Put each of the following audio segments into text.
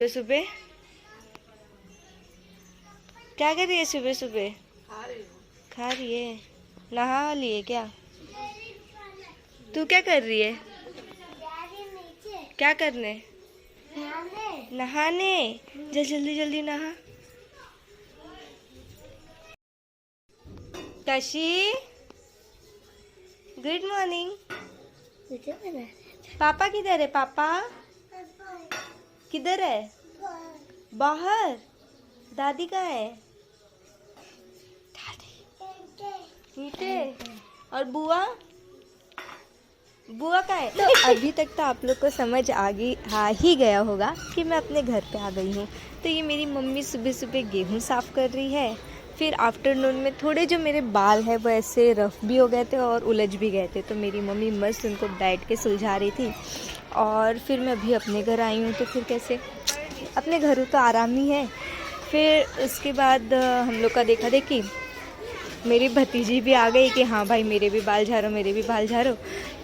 सुबह सुबह क्या कर रही है? सुबह सुबह खा रही है। नहा लिए क्या? तू क्या कर रही है? क्या करने? नहाने। जल जल्दी जल्दी नहा। कशी, गुड मॉर्निंग। पापा किधर है? पापा किधर है? बाहर। दादी कहाँ है? दादी नीचे। और बुआ? बुआ का है। तो अभी तक तो आप लोग को समझ आ ही गया होगा कि मैं अपने घर पे आ गई हूँ। तो ये मेरी मम्मी सुबह सुबह गेहूँ साफ़ कर रही है। फिर आफ्टरनून में थोड़े जो मेरे बाल हैं वो ऐसे रफ़ भी हो गए थे और उलझ भी गए थे, तो मेरी मम्मी मस्त उनको बैठ के सुलझा रही थी। और फिर मैं अभी अपने घर आई हूँ, तो फिर कैसे अपने घर तो आराम ही है। फिर उसके बाद हम लोग का देखा देखी, मेरी भतीजी भी आ गई कि हाँ भाई मेरे भी बाल झाड़ो, मेरे भी बाल झाड़ो।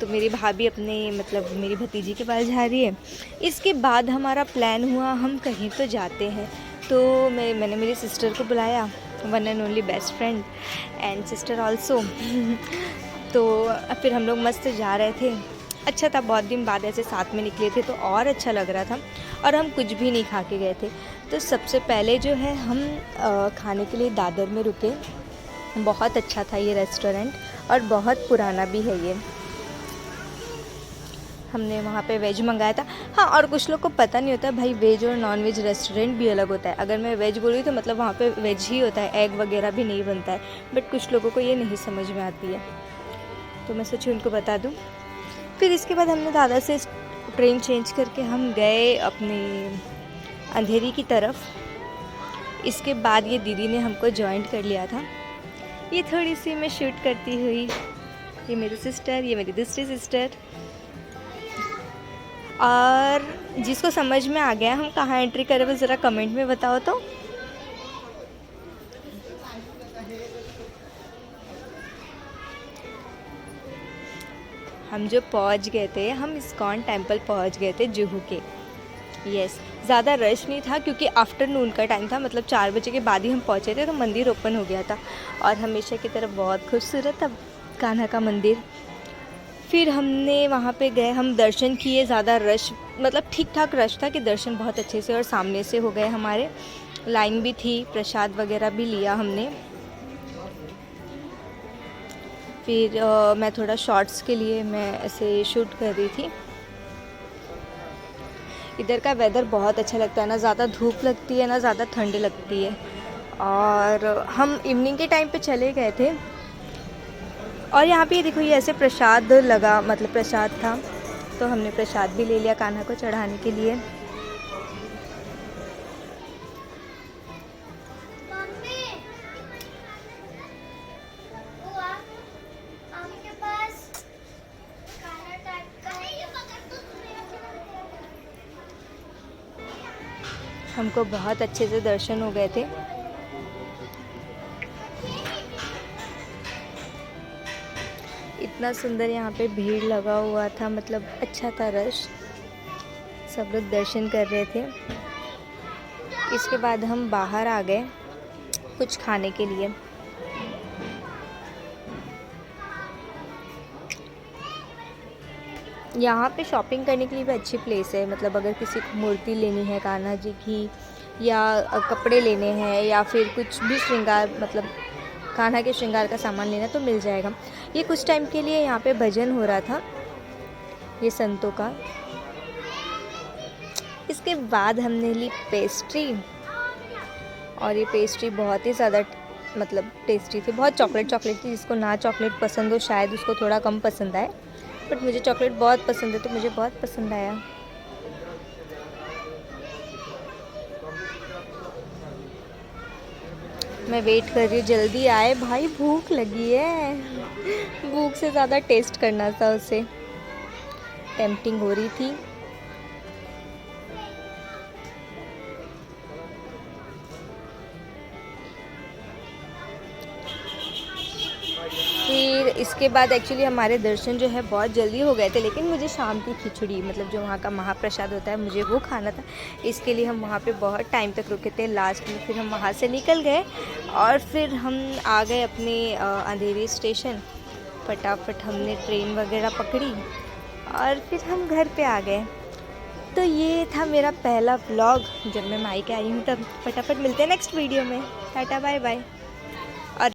तो मेरी भाभी अपने मतलब मेरी भतीजी के बाल झाड़ रही है। इसके बाद हमारा प्लान हुआ हम कहीं तो जाते हैं। तो मैंने मेरी सिस्टर को बुलाया, one and only best friend and sister also. तो फिर हम लोग मस्त जा रहे थे। अच्छा था, बहुत दिन बाद ऐसे साथ में निकले थे तो और अच्छा लग रहा था। और हम कुछ भी नहीं खा के गए थे। तो सबसे पहले जो है हम खाने के लिए दादर में रुके। बहुत अच्छा था ये रेस्टोरेंट और बहुत पुराना भी है ये। हमने वहाँ पे वेज मंगाया था। हाँ, और कुछ लोग को पता नहीं होता है भाई, वेज और नॉन वेज रेस्टोरेंट भी अलग होता है। अगर मैं वेज बोल रही तो मतलब वहाँ पे वेज ही होता है, एग वगैरह भी नहीं बनता है। बट कुछ लोगों को ये नहीं समझ में आती है, तो मैं सोची उनको बता दूँ। फिर इसके बाद हमने दादा से ट्रेन चेंज करके हम गए अपने अंधेरी की तरफ। इसके बाद ये दीदी ने हमको ज्वाइन कर लिया था। ये थोड़ी सी मैं शूट करती हुई, ये मेरी सिस्टर, ये मेरी दूसरी सिस्टर। और जिसको समझ में आ गया हम कहाँ एंट्री करें वो ज़रा कमेंट में बताओ तो। हम जो पहुँच गए थे, हम इस्कॉन टेम्पल पहुँच गए थे जुहू के। यस, ज़्यादा रश नहीं था क्योंकि आफ्टरनून का टाइम था, मतलब 4 बजे के बाद ही हम पहुँचे थे, तो मंदिर ओपन हो गया था। और हमेशा की तरफ बहुत खूबसूरत था कान्हा का मंदिर। फिर हमने वहाँ पे गए, हम दर्शन किए। ज़्यादा रश मतलब ठीक ठाक रश था कि दर्शन बहुत अच्छे से और सामने से हो गए हमारे। लाइन भी थी, प्रसाद वगैरह भी लिया हमने। फिर मैं थोड़ा शॉर्ट्स के लिए मैं ऐसे शूट कर रही थी। इधर का वेदर बहुत अच्छा लगता है, ना ज़्यादा धूप लगती है ना ज़्यादा ठंड लगती है। और हम इवनिंग के टाइम पे चले गए थे। और यहाँ पे देखो, ये ऐसे प्रसाद लगा, मतलब प्रसाद था, तो हमने प्रसाद भी ले लिया कान्हा को चढ़ाने के लिए। हमको बहुत अच्छे से दर्शन हो गए थे। इतना सुंदर यहाँ पे भीड़ लगा हुआ था, मतलब अच्छा था रश, सब लोग दर्शन कर रहे थे। इसके बाद हम बाहर आ गए कुछ खाने के लिए। यहाँ पे शॉपिंग करने के लिए भी अच्छी प्लेस है, मतलब अगर किसी को मूर्ति लेनी है कान्हा जी की, या कपड़े लेने हैं, या फिर कुछ भी श्रृंगार, मतलब कान्हा के श्रृंगार का सामान लेना तो मिल जाएगा। ये कुछ टाइम के लिए यहाँ पे भजन हो रहा था, ये संतों का। इसके बाद हमने ली पेस्ट्री, और ये पेस्ट्री बहुत ही ज़्यादा मतलब टेस्टी थी, बहुत चॉकलेट चॉकलेट थी। जिसको ना चॉकलेट पसंद हो शायद उसको थोड़ा कम पसंद आए, बट मुझे चॉकलेट बहुत पसंद है तो मुझे बहुत पसंद आया। मैं वेट कर रही हूँ जल्दी आए भाई, भूख लगी है। भूख से ज़्यादा टेस्ट करना था उसे, टेम्पटिंग हो रही थी। फिर इसके बाद एक्चुअली हमारे दर्शन जो है बहुत जल्दी हो गए थे, लेकिन मुझे शाम की खिचड़ी मतलब जो वहाँ का महाप्रसाद होता है मुझे वो खाना था। इसके लिए हम वहाँ पे बहुत टाइम तक रुके थे। लास्ट में फिर हम वहाँ से निकल गए और फिर हम आ गए अपने अंधेरी स्टेशन। फटाफट हमने ट्रेन वगैरह पकड़ी और फिर हम घर पे आ गए। तो ये था मेरा पहला व्लॉग जब मैं मायके आई हूँ। तब फटाफट मिलते हैं नेक्स्ट वीडियो में। Tata bye bye.